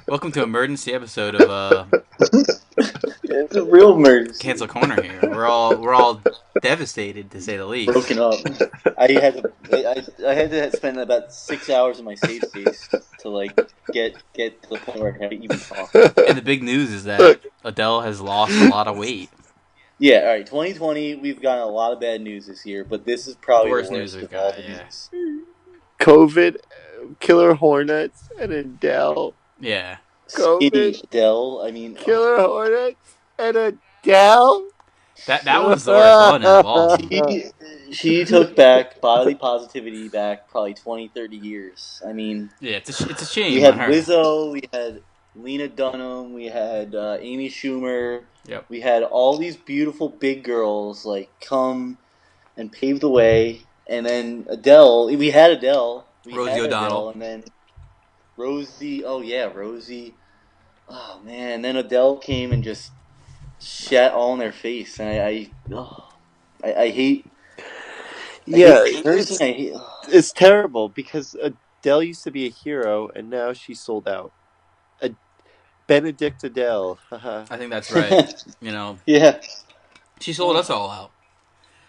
Welcome to emergency episode of It's a real emergency. Cancel Corner. Here, we're all devastated to say the least. Broken up. I had to spend about 6 hours in my safe space to get to the point where I can even talk. And the big news is that Adele has lost a lot of weight. Yeah, all right. 2020, we've gotten a lot of bad news this year, but this is The probably the worst news worst we've of all got. the Yeah, news. COVID, killer hornets, and Adele. yeah. COVID, Skinny Adele. I mean, killer hornets, and Adele. That was the worst one of all. she took back bodily positivity back probably 20, 30 years. I mean, Yeah, it's a we shame had on her. Lizzo, we had Lena Dunham, we had Amy Schumer, Yep. we had all these beautiful big girls come and pave the way, and then Adele. We Rosie had O'Donnell. Adele, and then Rosie. Oh yeah, Rosie. Oh man, and then Adele came and just shat all in their face, and I hate. Yeah, Personally, I hate. it's terrible because Adele used to be a hero, and now she's sold out. Benedict Adele. I think that's right. You know, Yeah. she sold us all out.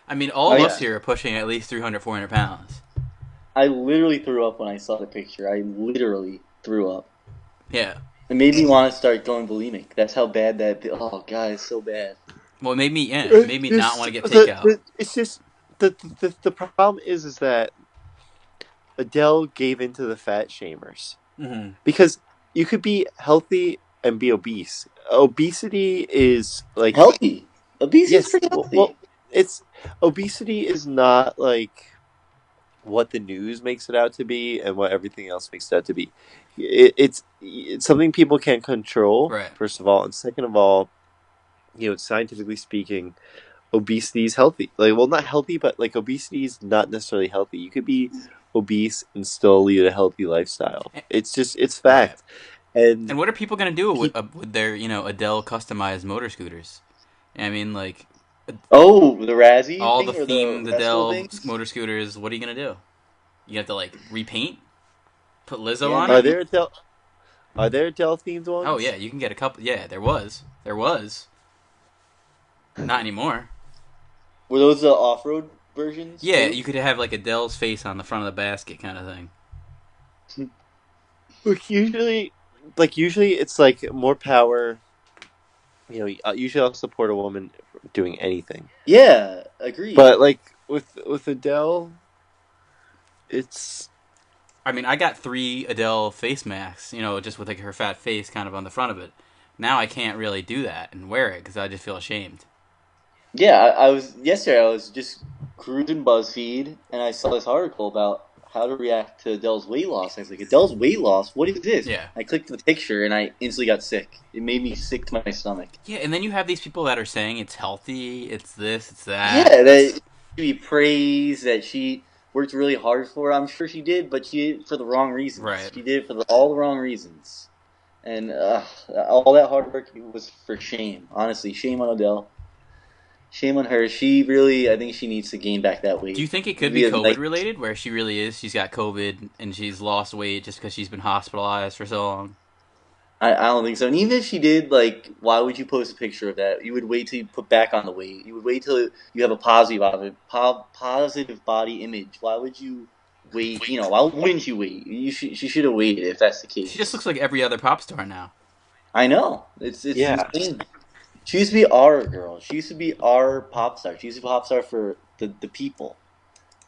I mean, all Oh of yeah. us here are pushing at least 300, 400 pounds. I literally threw up when I saw the picture. I literally threw up. Yeah. It made me want to start going bulimic. That's how bad that. Oh god, it's so bad. Well, it made me not want to get takeout. It's just the problem is that Adele gave into the fat shamers Mm-hmm. because you could be healthy and be obese. Obesity is like Healthy. Obesity is yes, pretty healthy. well, it's obesity is not like what the news makes it out to be and what everything else makes it out to be. It's something people can't control. Right. First of all, and second of all, scientifically speaking, obesity is healthy. Like, well, not healthy, but like obesity is not necessarily healthy. You could be obese and still lead a healthy lifestyle. It's fact. And what are people gonna do with their Adele customized motor scooters? I mean, like Oh, the Razzie all thing the or the themed Rascal Adele things? motor scooters. What are you gonna do? You have to like repaint, put Lizzo Yeah, on Are it. maybe. there Adele themed ones? Oh yeah, you can get a couple. Yeah, there was, not anymore. Were those the off-road versions? Yeah, too? you could have like Adele's face on the front of the basket, kind of thing. Look, usually it's like more power. Usually I'll support a woman doing anything, Yeah, agreed. but like with Adele, it's I mean, I got 3 Adele face masks, just with like her fat face kind of on the front of it. Now I can't really do that and wear it because I just feel ashamed. Yeah, I was yesterday. I was just cruising BuzzFeed, and I saw this article about how to react to Adele's weight loss. I was like, Adele's weight loss? What is this? Yeah. I clicked the picture, and I instantly got sick. It made me sick to my stomach. Yeah, and then you have these people that are saying it's healthy, it's this, it's that. Yeah, that should be praised that she worked really hard for it. I'm sure she did, but she did it for the wrong reasons. Right. She did it for all the wrong reasons, and all that hard work was for shame. Honestly, shame on Adele. Shame on her. She really, I think she needs to gain back that weight. Do you think it could be COVID related, where she really is? She's got COVID and she's lost weight just because she's been hospitalized for so long. I don't think so. And even if she did, why would you post a picture of that? You would wait till you put back on the weight. You would wait till you have a positive body image. Why would you wait? Why wouldn't you wait? She should have waited if that's the case. She just looks like every other pop star now. I know. It's Yeah. insane. She used to be our girl. She used to be our pop star. She used to be a pop star for the people.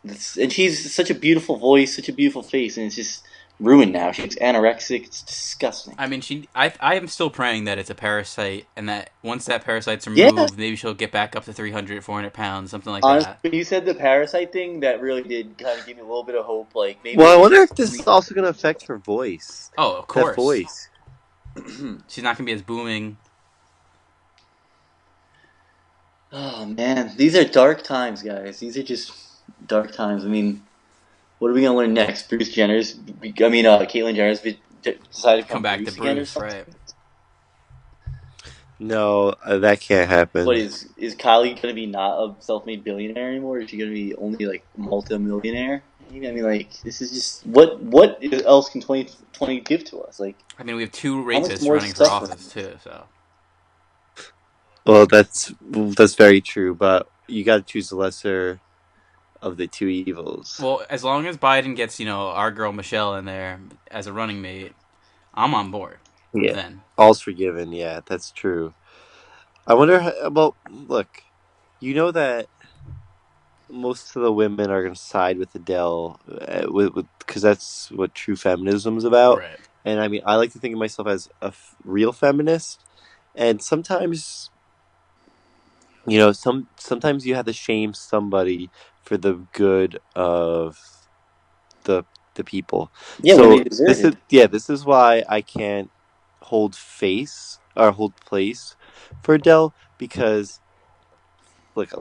And she's such a beautiful voice, such a beautiful face, and it's just ruined now. She's anorexic. It's disgusting. I mean, I am still praying that it's a parasite, and that once that parasite's removed, maybe she'll get back up to 300, 400 pounds, something like Honestly, that. when you said the parasite thing, that really did kind of give me a little bit of hope. Maybe. Well, I wonder if this is also going to affect her voice. Oh, of That course. voice. She's not gonna be as booming. Oh man, these are dark times, guys. These are just dark times. I mean, what are we gonna learn next? Caitlyn Jenner's decided to Come back to again or Bruce, something? right? No, that can't happen. What is Kylie gonna be not a self-made billionaire anymore? Is she gonna be only like multi-millionaire? I mean, like, this is just what else can 2020 give to us? Like, I mean, we have two how much rapists more running for suffering? office too. So Well, that's very true, but you got to choose the lesser of the two evils. well, as long as Biden gets our girl Michelle in there as a running mate, I'm on board. Yeah, Then all's forgiven. Yeah, that's true. I wonder. Well, look, you know that most of the women are going to side with Adele, with because that's what true feminism is about. right, And I mean, I like to think of myself as a real feminist, and sometimes sometimes you have to shame somebody for the good of the the people. Yeah, when they So deserve it. this is why I can't hold place for Adele, because like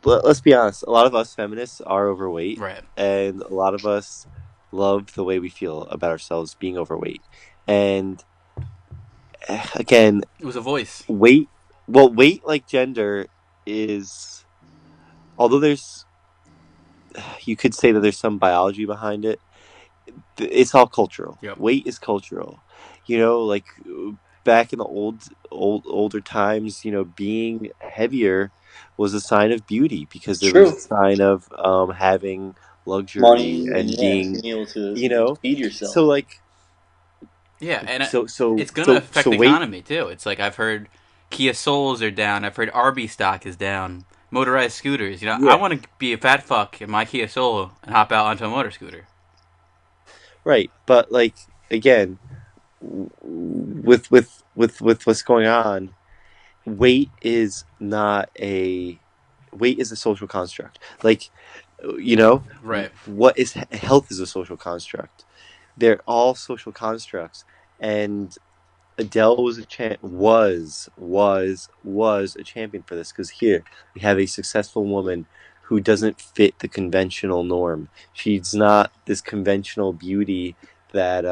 let's be honest, a lot of us feminists are overweight, right. and a lot of us love the way we feel about ourselves being overweight. And again, It was a voice. weight weight like gender is, although there's you could say that there's some biology behind it, it's all cultural. Yep. Weight is cultural. Like back in the older times, being heavier was a sign of beauty because It's it was a true. sign of having luxury Money and and yeah, being, being able to you know, feed yourself. so like Yeah, and so it's gonna so affect so the weight. economy too. It's like I've heard Kia Souls are down. I've heard RB stock is down. Motorized scooters. I Yeah, want to be a fat fuck in my Kia Soul and hop out onto a motor scooter. right. But like again, with what's going on, weight is not a weight is a social construct. Like, you know, Right. what is health is a social construct. They're all social constructs, and Adele was was a champion for this, because here we have a successful woman who doesn't fit the conventional norm. She's not this conventional beauty that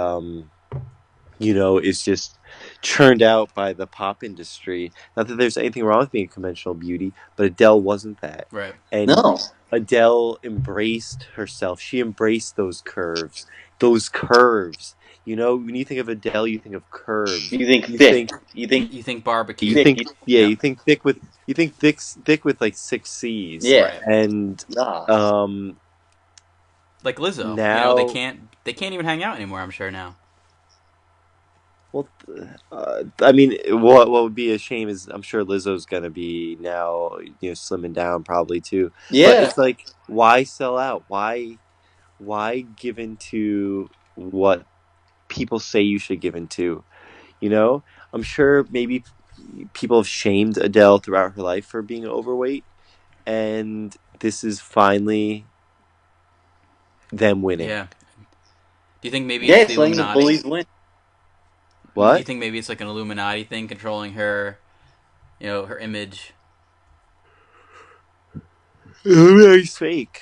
is just churned out by the pop industry. Not that there's anything wrong with being a conventional beauty, but Adele wasn't that. Right. And No, Adele embraced herself. She embraced those curves. Those curves. When you think of Adele, you think of curves. you think You thick. think You think You think you barbecue. thick. think yeah, Yeah. you think thick with thick with like six C's. Yeah. Right. And Nah. Like Lizzo. They now, can't even hang out anymore. I'm sure now. well, I mean, what would be a shame is I'm sure Lizzo's gonna be now, slimming down probably too. But Yeah. it's like, why sell out? Why give into what people say you should give into? I'm sure maybe people have shamed Adele throughout her life for being overweight, and this is finally them winning. Yeah. Do you think maybe Yeah, it's the it's letting the Illuminati? bullies win. Do you What? think maybe it's like an Illuminati thing controlling her? Her image. It's fake.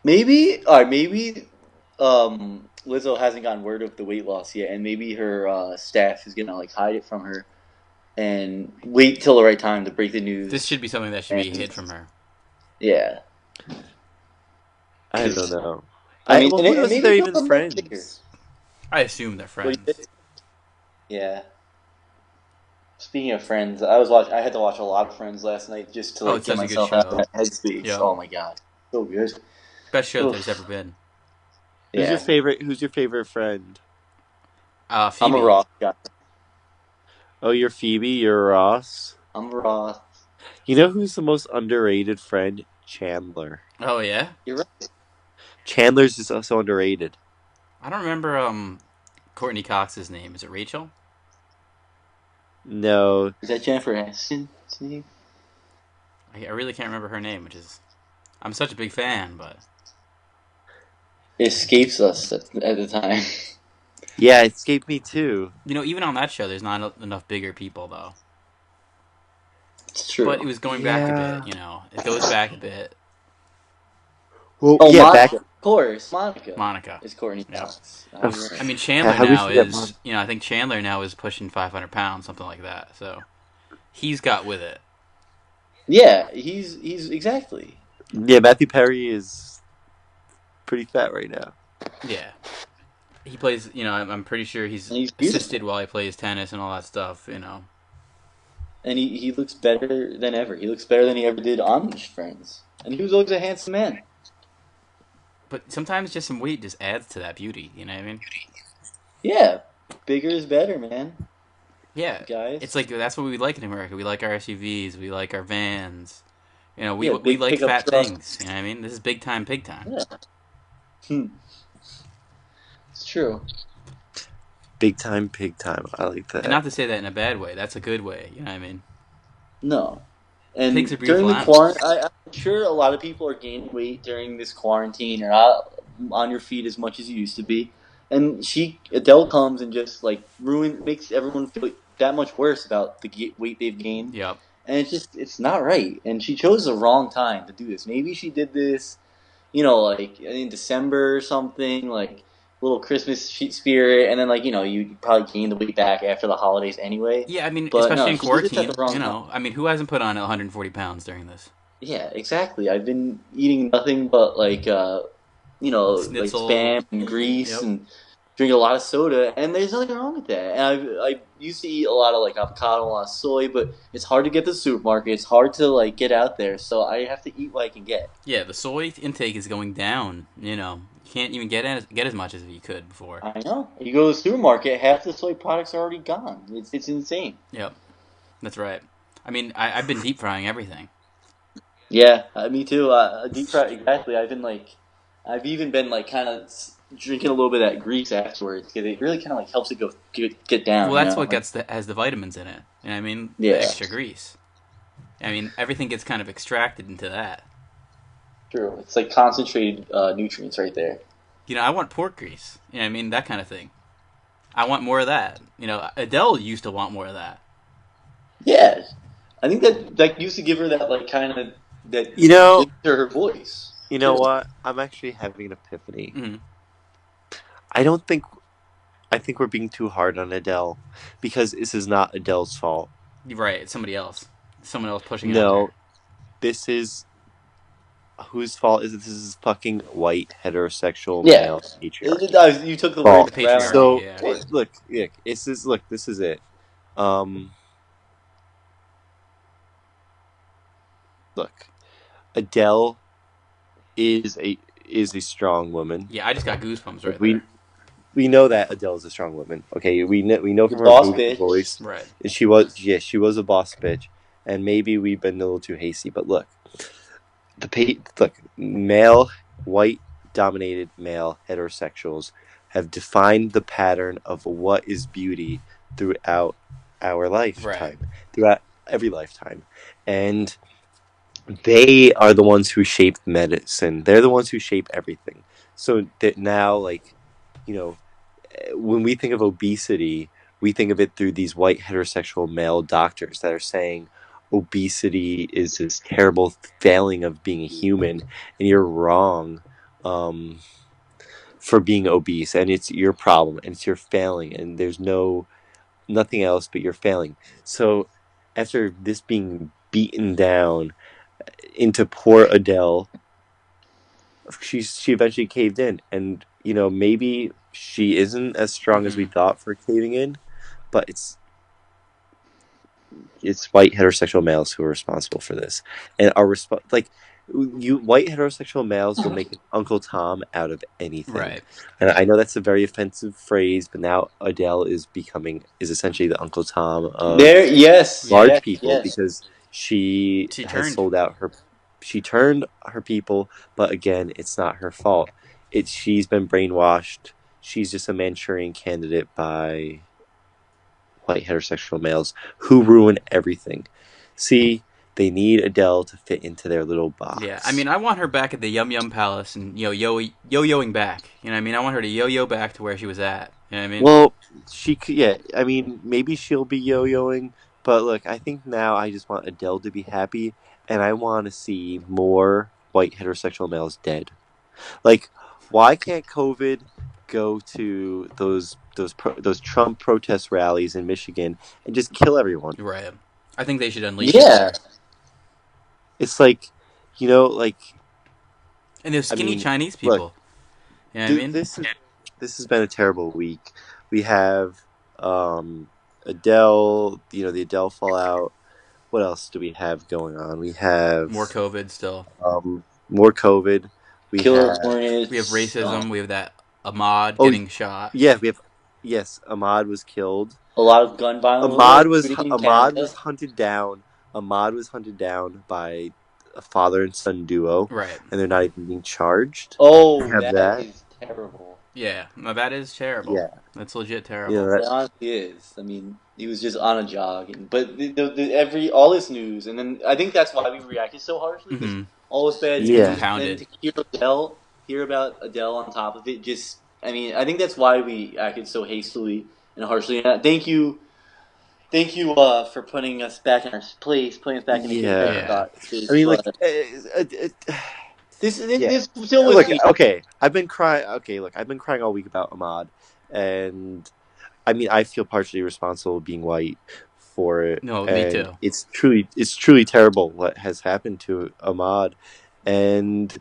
Maybe, all right, maybe Lizzo hasn't gotten word of the weight loss yet, and maybe her staff is gonna like hide it from her and wait till the right time to break the This news. should be something that should be And hid from her. yeah, I don't know. I mean, Well, and, who and knows if maybe they're she'll even come back bigger. friends? I assume they're What do you friends. think? Yeah. Speaking of Friends, I had to watch a lot of Friends last night just to Oh, like it's get such a good myself out of show. that headspace. Yep. Oh my god, so good. Best show there's Oof. ever been. Who's your Yeah, favorite? Who's your favorite friend? I'm a Phoebe. Ross guy. Oh, you're Phoebe. You're Ross. I'm a Ross. You know who's the most underrated friend? Chandler. Oh yeah. You're right. Chandler's is also underrated. I don't remember Courtney Cox's name. Is it Rachel? No, Is that Jennifer Aniston's name? I really can't remember her name, which is I'm such a big fan, but It escapes us at the time. yeah, it escaped me too. even on that show, there's not enough bigger people though. It's But it true. was going back a bit. Yeah. It goes back a bit. Well, Oh, yeah, Monica, back. of course. Monica Monica. is Courtney Yep. Cox. Oh, Ugh. you're right. I mean, Chandler How we now forget is, Mon- I think Chandler now is pushing 500 pounds, something like that. So he's got with it. Yeah, he's exactly. Yeah, Matthew Perry is pretty fat right now. Yeah. He plays, I'm pretty sure he's And he's assisted beautiful. while he plays tennis and all that stuff, And he looks better than ever. He looks better than he ever did on Friends. And he was always a handsome man. But sometimes just some weight just adds to that beauty, you know what I mean? Yeah, bigger is better, man. Yeah. Guys. It's like, that's what we like in America. We like our SUVs, we like our vans. We Yeah, we big like pickup fat things, trucks. you know what I mean? This is big time, pig time. Yeah. It's true. Big time, pig time. I like that. And not to say that in a bad way. That's a good way, you know what I mean? No. Pigs are And during beautiful the animals. I'm sure a lot of people are gaining weight during this quarantine. You're not on your feet as much as you used to be. And Adele comes and just like makes everyone feel that much worse about the weight they've gained. Yep. And it's not right. And she chose the wrong time to do this. Maybe she did this, like in December or something, like little Christmas spirit, and then you probably gain the weight back after the holidays anyway. Yeah, I mean, But especially no, in she did this at the quarantine, wrong time. I mean, who hasn't put on 140 pounds during this? Yeah, exactly. I've been eating nothing but like Schnitzel. spam and grease Yep. and drink a lot of soda, and there's nothing wrong with that. And I used to eat a lot of like avocado, a lot of soy, but it's hard to get to the supermarket. It's hard to like get out there, so I have to eat what I can get. Yeah, the soy intake is going down, You can't even get as much as you could before. I know. You go to the supermarket, half the soy products are already gone. It's insane. Yep. That's right. I mean, I've been deep frying everything. Yeah, me too. Deep fry exactly. I've even been like kind of drinking a little bit of that grease afterwards because it really kind of like helps it get Well, down. that's what Like, has the vitamins in it. You know what I mean? The yeah, extra grease. I mean, everything gets kind of extracted into that. true. It's like concentrated nutrients right there. I want pork grease. You know what I mean? That kind of thing. I want more of that. Adele used to want more of that. Yeah, I think that used to give her that like kind of that You know, to her voice. you know what? I'm actually having an epiphany. Mm-hmm. I don't think. I think we're being too hard on Adele because this is not Adele's fault. You're right. It's somebody else. Someone else pushing it on her. No, this is whose fault is it? This is fucking white heterosexual Yeah, male patriarchy you took the fault. words The right out of patriarchy, So yeah. my mouth. look, this is it. Um, look, Adele is a strong woman. Yeah, I just got goosebumps right we there. we know that Adele is a strong woman. Okay, we know from her Boss booming bitch. voice, Right. and she was a boss bitch, and maybe we've been a little too hasty. But look, male white dominated male heterosexuals have defined the pattern of what is beauty throughout our lifetime, throughout every lifetime, and they are the ones who shape medicine. They're the ones who shape everything. So that now, like, when we think of obesity, we think of it through these white heterosexual male doctors that are saying obesity is this terrible failing of being a human, and you're wrong for being obese, and it's your problem, and it's your failing, and there's nothing else but you're failing. So after this being beaten down into poor Adele, she eventually caved in, and maybe she isn't as strong as we thought for caving in, but it's white heterosexual males who are responsible for this, and are white heterosexual males will make an Uncle Tom out of anything. Right. And I know that's a very offensive phrase, but now Adele is essentially the Uncle Tom of large people because she has turned. sold out she turned her people, but again, it's not her fault. She's been brainwashed. She's just a Manchurian candidate by white heterosexual males who ruin everything. See, they need Adele to fit into their little box. Yeah, I mean, I want her back at the Yum Yum Palace and yo-yoing back. You know what I mean? I want her to yo-yo back to where she was at. You know what I mean? Well, she could, yeah. I mean, maybe she'll be yo-yoing, but look, I think now I just want Adele to be happy, and I want to see more white heterosexual males dead. Like, why can't COVID go to those Trump protest rallies in Michigan and just kill everyone? Right. I think they should unleash it there. It's like, like... And those skinny Chinese people. Look, You know what I Dude, mean? this has been a terrible week. We have Adele, the Adele fallout. What else do we have going on? We have More COVID still. more COVID. We Killer have We have Hornets. racism. We have that Ahmad oh getting shot. yeah, we have yes, Ahmad was killed. A lot of gun violence, a little bit of shooting in Ahmad Canada. was hunted down. Ahmad was hunted down by a father and son duo, Right. and they're not even being charged. We Oh, have that that. is terrible. Yeah. No, that is terrible. Yeah, That's legit you know terrible. that. That honestly is. I mean, he was just on a jog, but every all this news, and then I think that's why we reacted so harshly because Mm-hmm. all this bad It gets news, Yeah, and then compounded. to hear about Adele on top of it, just I mean, I think that's why we acted so hastily and harshly. And thank you, for putting us back in our place, putting us back in the caveman yeah. Yeah. I space. mean, like, But yeah. this still was Look, needed. okay, I've been crying. Okay, look, I've been crying all week about Ahmad, and I mean, I feel partially responsible being white for it, No, me and too. it's truly terrible what has happened to Ahmad, and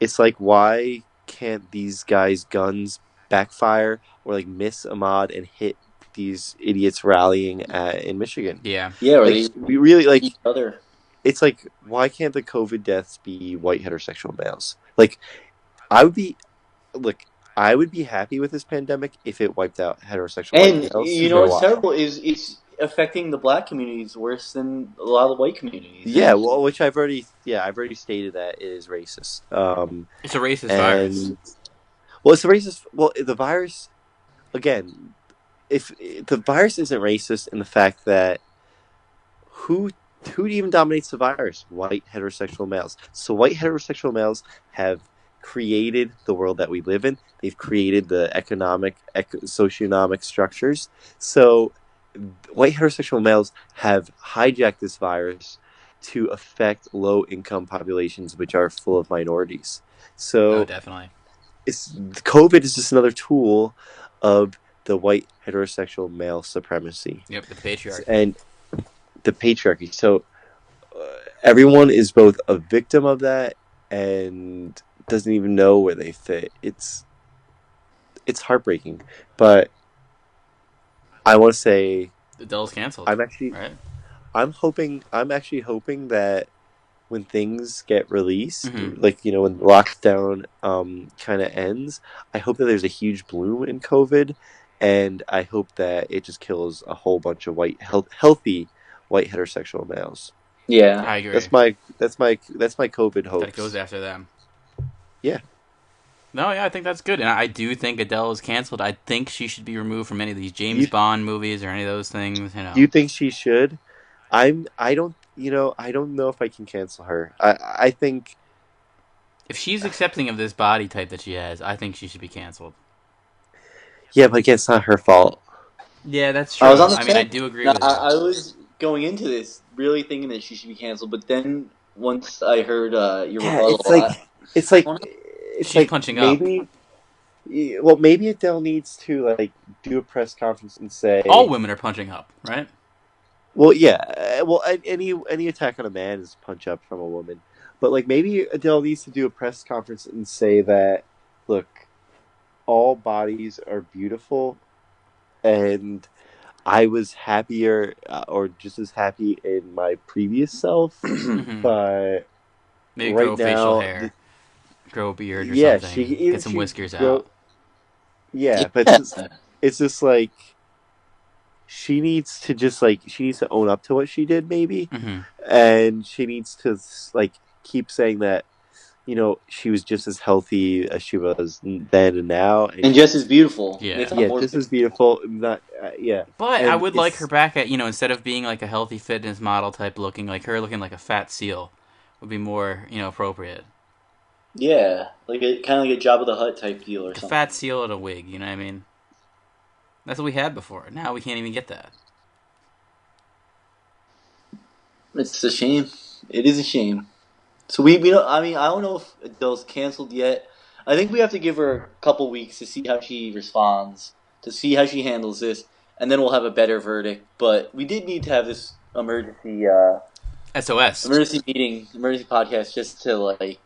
it's like, why can't these guys' guns backfire or like miss Ahmad and hit these idiots rallying in Michigan? Yeah. Yeah, or Like, they we really like. each other. It's like, why can't the COVID deaths be white heterosexual males? Like, I would be look, I would be happy with this pandemic if it wiped out heterosexual white And males you know for a what's while. terrible is it's affecting the black communities worse than a lot of the white communities. Yeah, And well, I've already stated that it is racist. It's a racist virus. And well, it's a racist. Well, the virus again, if the virus isn't racist in the fact that who who even dominates the virus? White heterosexual males. So white heterosexual males have created the world that we live in. They've created the socioeconomic structures. So white heterosexual males have hijacked this virus to affect low income populations, which are full of minorities. Oh, So definitely. COVID is just another tool of the white heterosexual male supremacy Yep, the patriarchy. and the patriarchy. So everyone is both a victim of that and doesn't even know where they fit. It's heartbreaking, but I want to say Adele's canceled, I'm actually right? I'm actually hoping that when things get released, Mm-hmm. like when lockdown kind of ends, I hope that there's a huge bloom in COVID, and I hope that it just kills a whole bunch of healthy white heterosexual males. yeah, I agree. That's my COVID That it goes hopes. after them. Yeah. No, yeah, I think that's good, and I do think Adele is canceled. I think she should be removed from any of these James You Bond movies or any of those things. you think she should? I don't I don't know if I can cancel her. I think If she's accepting of this body type that she has, I think she should be canceled. yeah, but again, it's not her fault. Yeah, that's I was on true. the I mean, I fence. do agree Now, with you. I was going into this really thinking that she should be canceled, but then once I heard your Yeah, rebuttal, it's like don't know. it's She's like punching up. maybe Adele needs to like do a press conference and All say, women are punching up, right? well, yeah, well, any attack on a man is a punch up from a woman, but like maybe Adele needs to do a press conference and say that, look, all bodies are beautiful, and I was happier or just as happy in my previous self, Mm-hmm. but Maybe right grow facial now, hair, grow a beard or yeah, she something, even get some she whiskers grow, out. yeah, but Yeah, it's just like she needs to own up to what she did, maybe, Mm-hmm. and she needs to like keep saying that she was just as healthy as she was then and now, and and just as beautiful, if Yeah. not yeah, more just as beautiful. beautiful. Not yeah, But I and would like her it's back at, instead of being like a healthy fitness model type looking, like her looking like a fat seal would be more, appropriate. Yeah, like a kind of like a Job of the Hut type deal or Like a fat something. seal in a wig, you know what I mean? That's what we had before. Now we can't even get that. It's a shame. It is a shame. So we don't. I mean, I don't know if Adele's canceled yet. I think we have to give her a couple weeks to see how she responds, to see how she handles this, and then we'll have a better verdict. But we did need to have this SOS. emergency meeting, emergency podcast, just to like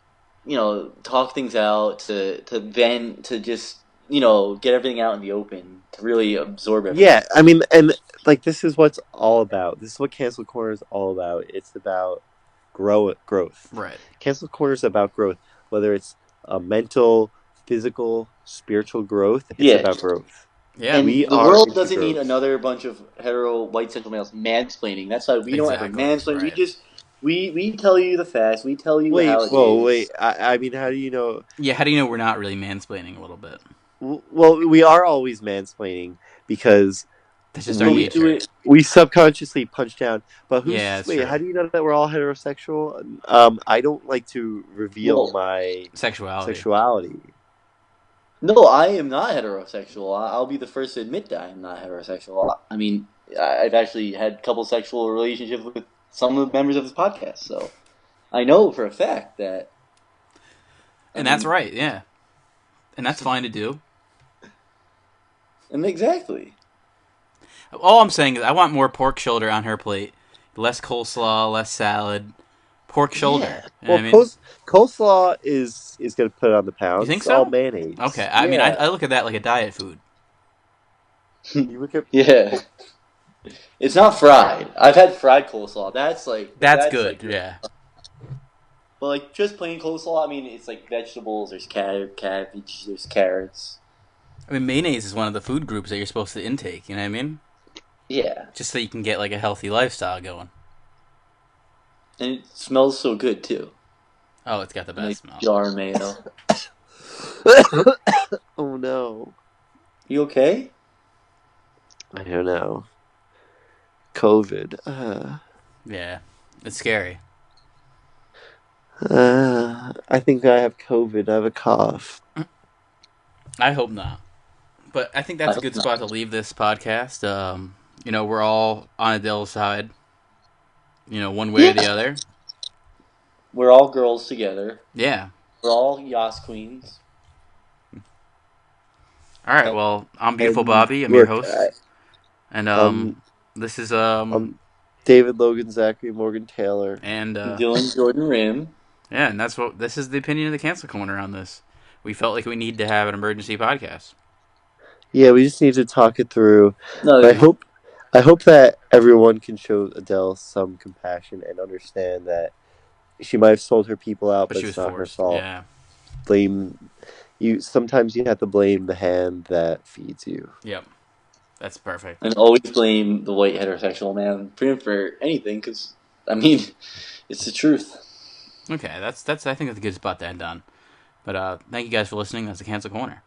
talk things out, to vent, to just get everything out in the open, to really absorb everything. Yeah, I mean, and like this is what's all about. This is what Cancel Corner is all about. It's about growth. Right. Cancel Corner is about growth, whether it's mental, physical, spiritual growth. It's Yeah. about growth. Yeah. And We the are world into doesn't need growth. another bunch of hetero white central males mansplaining. That's why we don't ever Exactly. mansplain. We Right. just we tell you the facts. We tell you Wait, how it whoa, wait. is. I mean, how do you know? Yeah. How do you know we're not really mansplaining a little bit? Well, we are always mansplaining because That's just our But we do nature. it. we subconsciously punch down. But Yeah, who's that's wait? true. How do you know that we're all heterosexual? I don't like to reveal Well, my Sexuality. sexuality. no, I am not heterosexual. I'll be the first to admit that I am not heterosexual. I mean, I've actually had a couple sexual relationships with some of the members of this podcast, so I know for a fact that. And that's right. Yeah. And that's fine to do. And exactly. All I'm saying is I want more pork shoulder on her plate. Less coleslaw, less salad. Pork shoulder. Yeah. You know Well, what I mean? coleslaw is going to put it on the You pounds. think It's all so? mayonnaise. Okay. I mean, Yeah. I look at that like a diet food. You look at Yeah. It's not fried. I've had fried coleslaw. That's Good. like, Yeah. but like just plain coleslaw. I mean, it's like vegetables. There's cabbage. There's carrots. I mean, mayonnaise is one of the food groups that you're supposed to intake. You know what I mean? Yeah, Just so you can get like a healthy lifestyle going. and it smells so good too. Oh, it's got the Like best smell. jar of mayo. oh no. You okay? I don't know. COVID. Yeah. It's scary. I think I have COVID. I have a cough. I hope not. But I think that's a good spot to leave this podcast. We're all on Adele's side. One way or the other. We're all girls together. Yeah. We're all Yas queens. All right. Well, I'm Beautiful And Bobby. I'm your look, host. And this is David, Logan, Zachary, Morgan, Taylor, and Dylan, Jordan, Rim. yeah, and this is the opinion of the Cancel Corner on this. We felt like we need to have an emergency podcast. Yeah, we just need to talk it through. No, But I hope that everyone can show Adele some compassion and understand that she might have sold her people out, but she it's was not her forced. fault. Yeah. Sometimes you have to blame the hand that feeds you. Yep. That's perfect. and always blame the white heterosexual man pretty much for anything, because I mean, it's the truth. Okay, that's I think that's a good spot to end on. But thank you guys for listening. That's the Cancel Corner.